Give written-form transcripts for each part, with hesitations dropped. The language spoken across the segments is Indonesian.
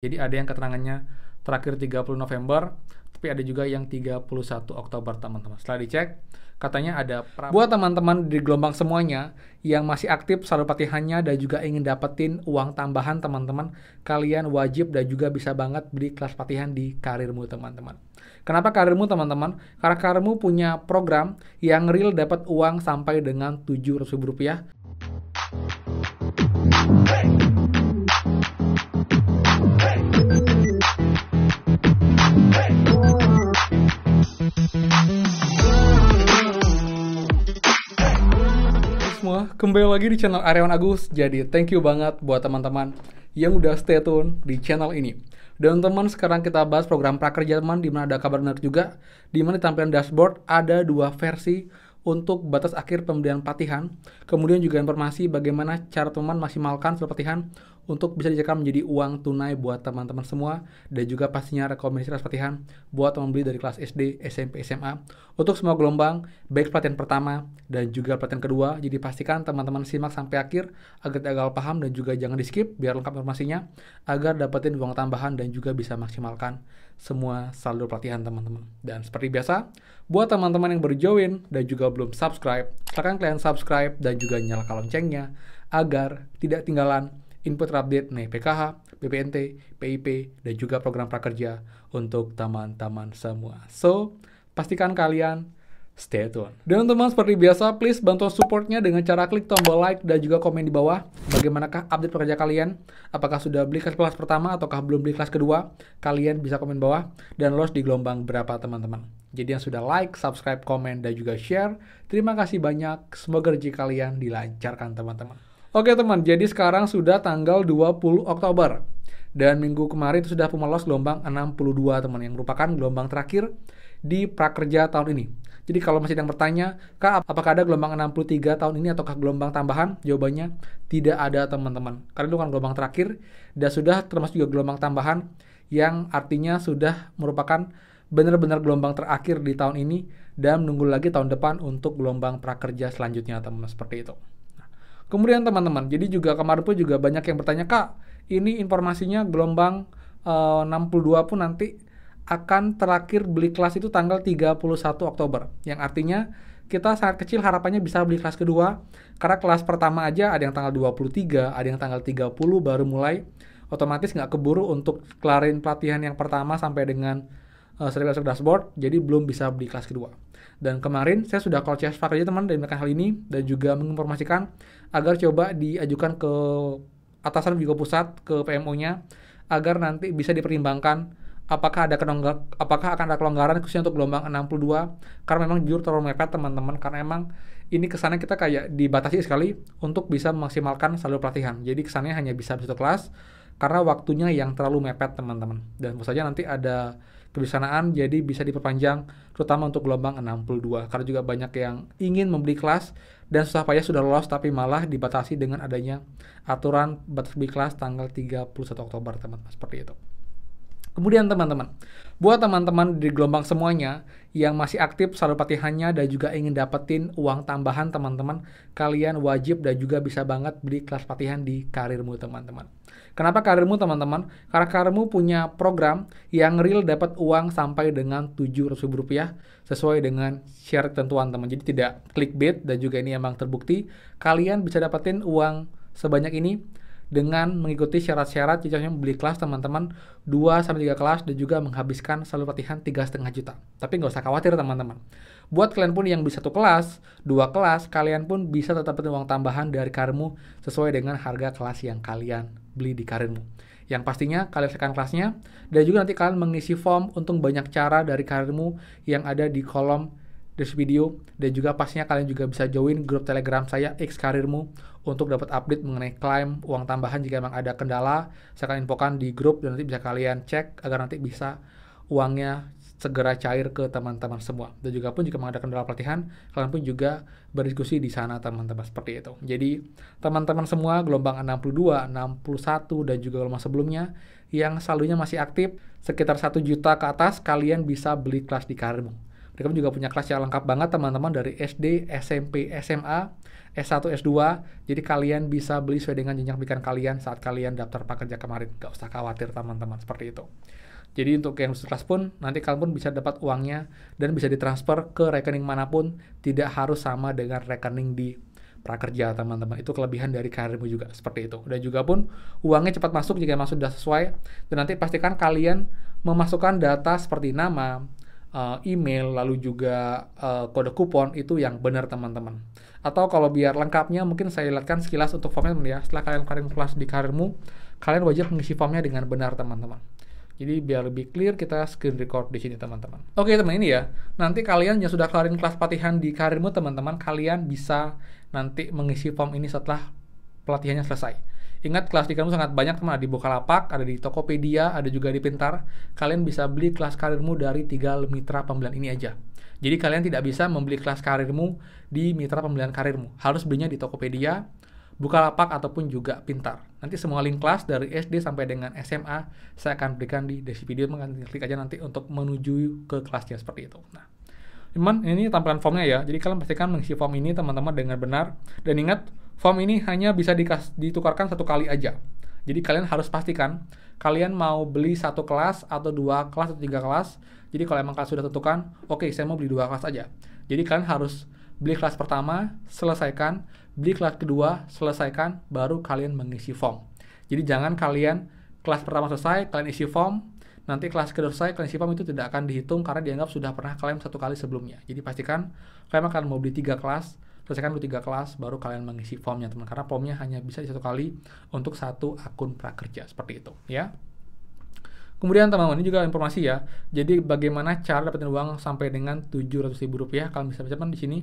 Jadi ada yang keterangannya terakhir 30 November, tapi ada juga yang 31 Oktober teman-teman. Setelah dicek, katanya ada buat teman-teman di gelombang semuanya yang masih aktif saldo pelatihannya dan juga ingin dapetin uang tambahan teman-teman, kalian wajib dan juga bisa banget beli kelas pelatihan di Karirmu teman-teman. Kenapa Karirmu teman-teman? Karena Karirmu punya program yang real dapat uang sampai dengan Rp700.000. Semua kembali lagi di channel Aryawan Agus. Jadi thank you banget buat teman-teman yang udah stay tune di channel ini. Dan teman, sekarang kita bahas program prakerja teman, di mana ada kabar menarik juga, di mana di tampilan dashboard ada dua versi untuk batas akhir pembelian pelatihan. Kemudian juga informasi bagaimana cara teman maksimalkan saldo pelatihan untuk bisa dijadikan menjadi uang tunai buat teman-teman semua, dan juga pastinya rekomendasi kelas pelatihan buat teman beli dari kelas SD, SMP, SMA untuk semua gelombang, baik pelatihan pertama dan juga pelatihan kedua. Jadi pastikan teman-teman simak sampai akhir agar gagal paham dan juga jangan di skip biar lengkap informasinya, agar dapetin uang tambahan dan juga bisa maksimalkan semua saldo pelatihan teman-teman. Dan seperti biasa, buat teman-teman yang baru join dan juga belum subscribe, silakan kalian subscribe dan juga nyalakan loncengnya agar tidak tinggalan info terupdate nih PKH, BPNT, PIP, dan juga program prakerja untuk teman-teman semua. So, pastikan kalian stay tune. Dan teman, seperti biasa, please bantu supportnya dengan cara klik tombol like dan juga komen di bawah. Bagaimanakah update pekerja kalian? Apakah sudah beli kelas pertama ataukah belum beli kelas kedua? Kalian bisa komen bawah dan lolos di gelombang berapa teman-teman. Jadi yang sudah like, subscribe, komen, dan juga share, terima kasih banyak. Semoga rezeki kalian dilancarkan teman-teman. Oke teman, jadi sekarang sudah tanggal 20 Oktober. Dan minggu kemarin itu sudah pemelos gelombang 62 teman, yang merupakan gelombang terakhir di prakerja tahun ini. Jadi kalau masih ada yang bertanya, Kak, apakah ada gelombang 63 tahun ini ataukah gelombang tambahan? Jawabannya tidak ada teman-teman. Karena itu kan gelombang terakhir dan sudah termasuk juga gelombang tambahan, yang artinya sudah merupakan benar-benar gelombang terakhir di tahun ini dan menunggu lagi tahun depan untuk gelombang prakerja selanjutnya teman-teman, seperti itu. Kemudian teman-teman, jadi juga kemarin pun juga banyak yang bertanya, Kak, ini informasinya gelombang 62 pun nanti akan terakhir beli kelas itu tanggal 31 Oktober. Yang artinya kita sangat kecil harapannya bisa beli kelas kedua, karena kelas pertama aja ada yang tanggal 23, ada yang tanggal 30 baru mulai. Otomatis nggak keburu untuk kelarin pelatihan yang pertama sampai dengan sertifikat dashboard, jadi belum bisa beli kelas kedua. Dan kemarin saya sudah call CS prakerja teman dan hal ini, dan juga menginformasikan agar coba diajukan ke atasan juga pusat, ke PMO-nya, agar nanti bisa dipertimbangkan apakah akan ada kelonggaran khususnya untuk gelombang 62, karena memang jujur terlalu mepet teman-teman, karena emang ini kesannya kita kayak dibatasi sekali untuk bisa memaksimalkan saldo pelatihan. Jadi kesannya hanya bisa satu kelas karena waktunya yang terlalu mepet teman-teman. Dan tentu saja nanti ada kebijaksanaan, jadi bisa diperpanjang terutama untuk gelombang 62, karena juga banyak yang ingin membeli kelas dan susah payah sudah lolos tapi malah dibatasi dengan adanya aturan batas beli kelas tanggal 31 Oktober teman-teman, seperti itu. Kemudian teman-teman, buat teman-teman di gelombang semuanya yang masih aktif saldo pelatihannya dan juga ingin dapetin uang tambahan teman-teman, kalian wajib dan juga bisa banget beli kelas pelatihan di Karirmu teman-teman. Kenapa Karirmu teman-teman? Karena Karirmu punya program yang real dapat uang sampai dengan Rp700.000 sesuai dengan syarat tentuan teman. Jadi tidak clickbait dan juga ini emang terbukti. Kalian bisa dapetin uang sebanyak ini dengan mengikuti syarat-syarat, contohnya beli kelas teman-teman 2-3 kelas dan juga menghabiskan saldo pelatihan 3,5 juta. Tapi nggak usah khawatir teman-teman. Buat kalian pun yang beli 1 kelas, 2 kelas, kalian pun bisa tetap dapetin uang tambahan dari Karirmu sesuai dengan harga kelas yang kalian beli di Karirmu. Yang pastinya kalian sekan kelasnya, dan juga nanti kalian mengisi form untuk banyak cara dari Karirmu yang ada di kolom deskripsi video, dan juga pastinya kalian juga bisa join grup Telegram saya X Karirmu untuk dapat update mengenai klaim uang tambahan. Jika memang ada kendala, saya akan infokan di grup dan nanti bisa kalian cek agar nanti bisa uangnya segera cair ke teman-teman semua. Dan juga pun jika memang ada kendala pelatihan, kalian pun juga berdiskusi di sana teman-teman, seperti itu. Jadi teman-teman semua gelombang 62, 61 dan juga gelombang sebelumnya yang saldonya masih aktif sekitar 1 juta ke atas, kalian bisa beli kelas di Karirmu. Mereka juga punya kelas yang lengkap banget teman-teman, dari SD, SMP, SMA, S1, S2, jadi kalian bisa beli sesuai dengan jenjang pendidikan kalian saat kalian daftar prakerja kemarin. Gak usah khawatir teman-teman, seperti itu. Jadi untuk yang khusus kelas pun, nanti kalian pun bisa dapat uangnya dan bisa ditransfer ke rekening manapun, tidak harus sama dengan rekening di prakerja teman-teman. Itu kelebihan dari karirmu juga, seperti itu. Dan juga pun uangnya cepat masuk jika masuk sudah sesuai, dan nanti pastikan kalian memasukkan data seperti nama, email, lalu juga kode kupon, itu yang benar teman-teman. Atau kalau biar lengkapnya, mungkin saya lihatkan sekilas untuk formnya teman ya. Setelah kalian kelas di karirmu, kalian wajib mengisi formnya dengan benar teman-teman. Jadi biar lebih clear, kita screen record di sini teman-teman. Oke teman, ini ya. Nanti kalian yang sudah kelarin kelas pelatihan di karirmu teman-teman, kalian bisa nanti mengisi form ini setelah pelatihannya selesai. Ingat, kelas di karirmu sangat banyak teman, ada di Bukalapak, ada di Tokopedia, ada juga di Pintar. Kalian bisa beli kelas karirmu dari 3 mitra pembelian ini aja. Jadi kalian tidak bisa membeli kelas karirmu di mitra pembelian karirmu. Harus belinya di Tokopedia, Bukalapak, ataupun juga Pintar. Nanti semua link kelas dari SD sampai dengan SMA saya akan berikan di deskripsi video. Klik aja nanti untuk menuju ke kelasnya, seperti itu. Nah, teman, ini tampilan formnya ya. Jadi kalian pastikan mengisi form ini teman-teman dengan benar. Dan ingat, form ini hanya bisa ditukarkan 1 kali aja. Jadi kalian harus pastikan kalian mau beli 1 kelas atau 2 kelas atau 3 kelas. Jadi kalau emang kalian sudah tentukan, oke, saya mau beli 2 kelas aja. Jadi kalian harus beli kelas pertama, selesaikan, beli kelas kedua, selesaikan, baru kalian mengisi form. Jadi jangan kalian kelas pertama selesai, kalian isi form, nanti kelas kedua selesai, kalian isi form, itu tidak akan dihitung karena dianggap sudah pernah kalian 1 kali sebelumnya. Jadi pastikan kalian akan mau beli 3 kelas, selesaikan dulu 3 kelas, baru kalian mengisi formnya teman. Karena formnya hanya bisa di 1 kali untuk 1 akun prakerja, seperti itu ya. Kemudian teman-teman, ini juga informasi ya. Jadi bagaimana cara dapetin uang sampai dengan Rp700.000, kalian bisa baca di sini.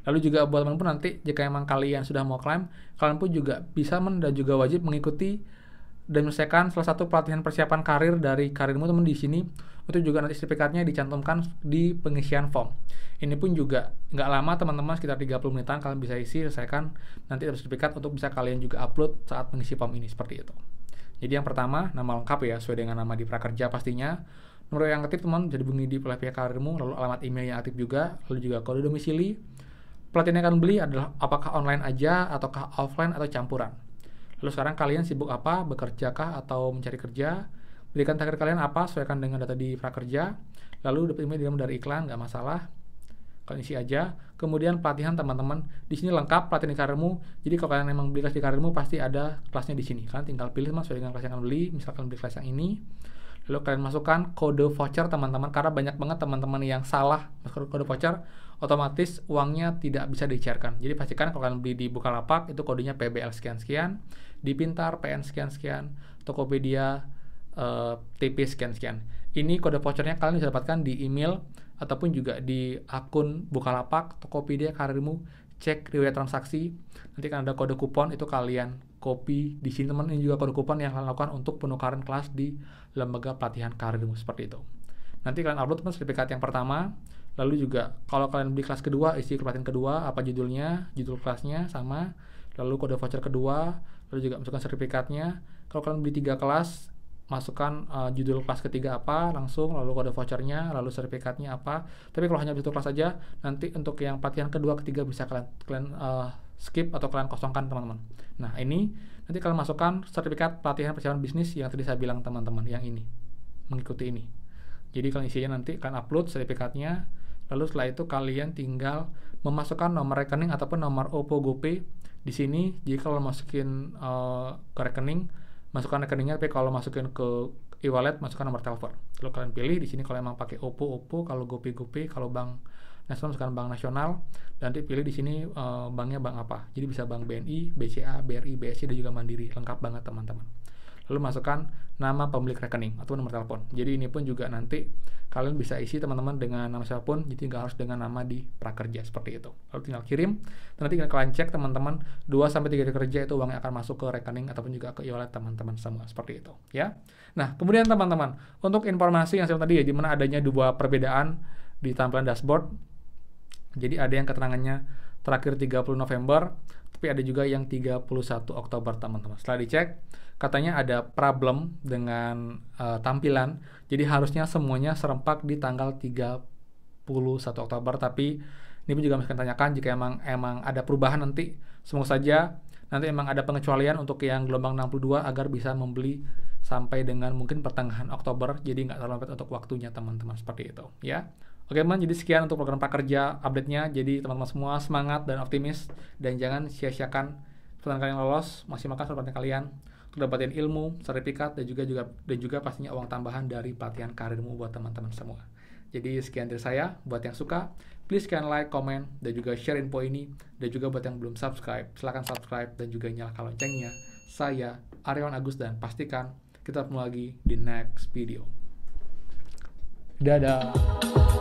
Lalu juga buat teman-teman pun nanti jika emang kalian sudah mau klaim, kalian pun juga bisa dan juga wajib mengikuti dan menyelesaikan salah satu pelatihan persiapan karir dari karirmu teman di sini. Itu juga nanti sertifikatnya dicantumkan di pengisian form. Ini pun juga nggak lama teman-teman, sekitar 30 menitan kalian bisa isi, selesaikan. Nanti ada sertifikat untuk bisa kalian juga upload saat mengisi form ini, seperti itu. Jadi yang pertama, nama lengkap ya, sesuai dengan nama di prakerja pastinya. Nomor yang aktif teman bisa dihubungi di pihak karirmu, lalu alamat email yang aktif juga, lalu juga kode domisili. Pelatihan yang akan beli adalah apakah online aja, ataukah offline, atau campuran. Lalu sekarang kalian sibuk apa, bekerjakah, atau mencari kerja? Berikan target kalian apa, sesuaikan dengan data di prakerja. Lalu dapat email dari iklan, nggak masalah. Kalian isi aja. Kemudian pelatihan teman-teman, di sini lengkap pelatihan di karirmu. Jadi kalau kalian memang beli kelas di karirmu, pasti ada kelasnya di sini. Kalian tinggal pilih sesuai dengan kelas yang kalian beli. Misalkan beli kelas yang ini, lalu kalian masukkan kode voucher teman-teman, karena banyak banget teman-teman yang salah masuk kode voucher, otomatis uangnya tidak bisa dicairkan. Jadi pastikan kalau kalian beli di Bukalapak itu kodenya PBL sekian-sekian, di Pintar PN sekian-sekian, Tokopedia TP sekian-sekian. Ini kode vouchernya kalian bisa dapatkan di email ataupun juga di akun Bukalapak, Tokopedia, karirmu. Cek riwayat transaksi. Nanti kan ada kode kupon, itu kalian copy di sini teman. Ini juga kode kupon yang kalian lakukan untuk penukaran kelas di lembaga pelatihan karirmu, seperti itu. Nanti kalian upload teman sertifikat yang pertama. Lalu juga kalau kalian beli kelas kedua, isi pelatihan kedua, apa judulnya, judul kelasnya sama. Lalu kode voucher kedua, lalu juga masukkan sertifikatnya. Kalau kalian beli 3 kelas, masukkan judul kelas ketiga apa langsung, lalu kode vouchernya, lalu sertifikatnya apa. Tapi kalau hanya 1 kelas saja, nanti untuk yang pelatihan kedua, ketiga bisa kalian skip atau kalian kosongkan teman-teman. Nah ini nanti kalian masukkan sertifikat pelatihan persiapan bisnis yang tadi saya bilang teman-teman, yang ini, mengikuti ini. Jadi kalian isinya nanti kalian upload sertifikatnya, lalu setelah itu kalian tinggal memasukkan nomor rekening ataupun nomor OPPO GoPay di sini. Jika kalau masukin ke rekening, masukkan rekeningnya, tapi kalau masukin ke e-wallet, masukkan nomor telepon. Lalu kalian pilih di sini kalau emang pakai OPPO, kalau GoPay, kalau Bank Nasional masukkan Bank Nasional, dan nanti pilih di sini banknya bank apa. Jadi bisa Bank BNI, BCA, BRI, BSI, dan juga Mandiri. Lengkap banget teman-teman. Lalu masukkan nama pemilik rekening atau nomor telepon. Jadi ini pun juga nanti kalian bisa isi teman-teman dengan nama siapapun, jadi nggak harus dengan nama di prakerja, seperti itu. Lalu tinggal kirim, dan nanti kalian cek teman-teman 2-3 hari kerja itu uangnya akan masuk ke rekening ataupun juga ke e-wallet teman-teman semua, seperti itu ya. Nah kemudian teman-teman, untuk informasi yang saya tadi ya, di mana adanya 2 perbedaan di tampilan dashboard. Jadi ada yang keterangannya terakhir 30 November, tapi ada juga yang 31 Oktober teman-teman. Setelah dicek, katanya ada problem dengan tampilan. Jadi harusnya semuanya serempak di tanggal 31 Oktober, tapi Ini pun juga masih akan tanyakan jika emang ada perubahan nanti. Semoga saja nanti emang ada pengecualian untuk yang gelombang 62 agar bisa membeli sampai dengan mungkin pertengahan Oktober, jadi nggak terlalu mepet untuk waktunya teman-teman, seperti itu ya. Oke teman, jadi sekian untuk program prakerja update-nya. Jadi teman-teman semua semangat dan optimis, dan jangan sia-siakan kesempatan kalian lolos, maksimalkan kesempatan kalian untuk dapatin ilmu, sertifikat, dan juga pastinya uang tambahan dari pelatihan karirmu buat teman-teman semua. Jadi sekian dari saya. Buat yang suka, please kalian like, comment, dan juga share info ini. Dan juga buat yang belum subscribe, silahkan subscribe dan juga nyalakan loncengnya. Saya Aryawan Agus, dan pastikan kita ketemu lagi di next video. Dadah.